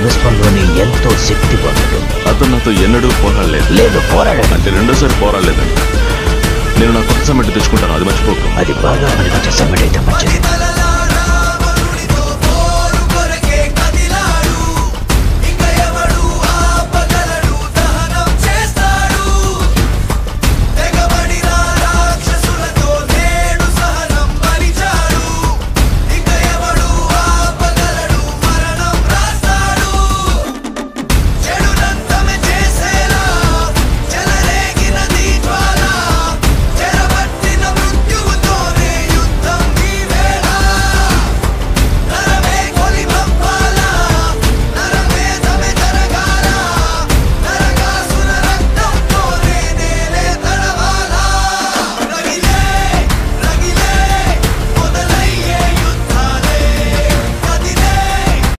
విశ్వంలోని ఎంతో శక్తివంతుడు. అతను నాతో ఎన్నడూ పోరాడలేదు. లేదు, పోరాడాడు. అంటే రెండోసారి పోరాడలేదండి. నేను నా కొత్త సమ్మెట్ తెచ్చుకుంటాను, అది మర్చిపోకు. అది బాగా పనికొచ్చే సమ్మెట్ అయితే మంచిది.